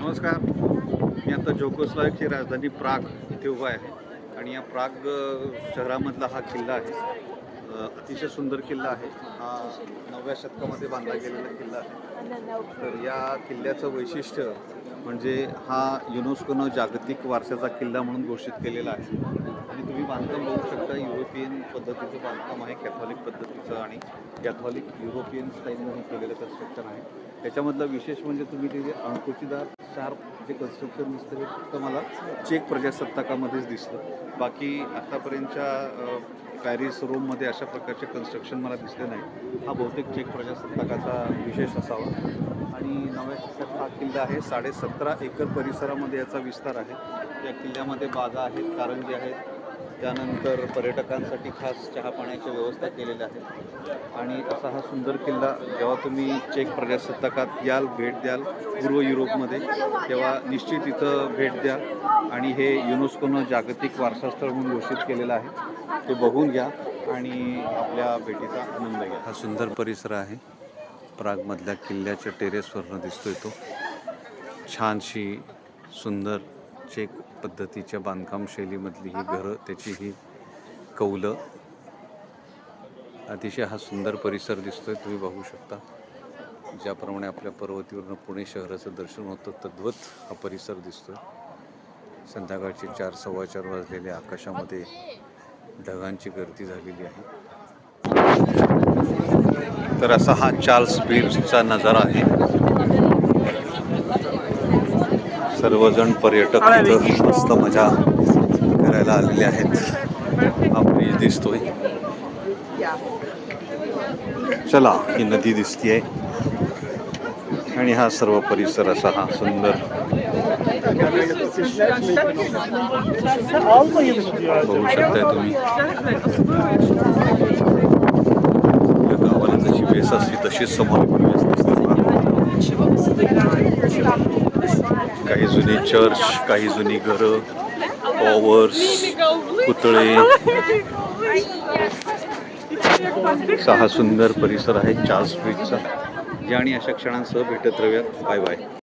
नमस्कार. मी आता जोकोस्लावियाची राजधानी प्राग इथे उभा आहे आणि या प्राग शहरामधला हा किल्ला आहे. अतिशय सुंदर किल्ला आहे. हा 9व्या शतकामध्ये बांधला गेलेला किल्ला आहे. तर या किल्ल्याचं वैशिष्ट्य म्हणजे हा युनेस्कोनं जागतिक वारशाचा किल्ला म्हणून घोषित केलेला आहे. आणि तुम्ही बांधकाम बघू शकता, युरोपियन पद्धतीचं बांधकाम आहे, कॅथॉलिक पद्धतीचं आणि कॅथॉलिक युरोपियन स्टाईलमध्ये केलेलं कन्स्ट्रक्शन आहे. त्याच्यामधलं विशेष म्हणजे तुम्ही तिथे अंकुचीदार शार्प जे कन्स्ट्रक्शन दिसतं हे फक्त मला चेक प्रजासत्ताकामध्येच दिसलं. बाकी आत्तापर्यंतच्या पॅरिस रोममध्ये अशा प्रकारचे कन्स्ट्रक्शन मला दिसले नाही. हा बहुतेक चेक प्रजासत्ताकाचा विशेष असावा. आणि 9व्या शतकात हा किल्ला आहे. 17.5 एकर परिसरामध्ये याचा विस्तार आहे. या किल्ल्यामध्ये बागा आहेत, कारंजी आहेत, त्यानंतर पर्यटकांसाठी खास चहा पाण्याच्या व्यवस्था केलेल्या आहेत. आणि असा हा सुंदर किल्ला जेव्हा तुम्ही चेक प्रजासत्ताकात याल, भेट द्याल पूर्व युरोपमध्ये, तेव्हा निश्चित इथं भेट द्या आणि हे युनेस्कोनं जागतिक वारसास्थळ म्हणून घोषित केलेलं आहे. ते बघून घ्या आणि आपल्या भेटीचा आनंद घ्या. हा सुंदर परिसर आहे. प्रागमधल्या किल्ल्याच्या टेरेसवरनं दिसतोय तो. छानशी सुंदर चेक पद्धतीच्या बांधकाम शैलीमधली ही घरं, त्याची ही कौलं, अतिशय हा सुंदर परिसर दिसतोय. तुम्ही बघू शकता ज्याप्रमाणे आपल्या पर्वतीवरनं पुणे शहराचं दर्शन होतं तद्वत हा परिसर दिसतोय. संध्याकाळचे 4-4:15 वाजलेले, आकाशामध्ये ढगांची गर्दी झालेली आहे. तर असा हा चार्ल्स बीचचा नजारा आहे. सर्वजण पर्यटक इथं मस्त मजा करायला आलेले आहेत. हा ब्रिज दिसतोय. चला, ही नदी दिसतीये आणि हा सर्व परिसर असा हा सुंदर बघू शकताय तुम्ही. या गावाला जशी वेस असते तशीच समोर वेस दिसते. काही जुने चर्च, काही जुनी घरं, टॉवर्स, पुतळे. हा सुंदर परिसर आहे चार्ल्स बीचचा. या आणि अशा क्षणांसह भेटत राहूयात. Bye bye.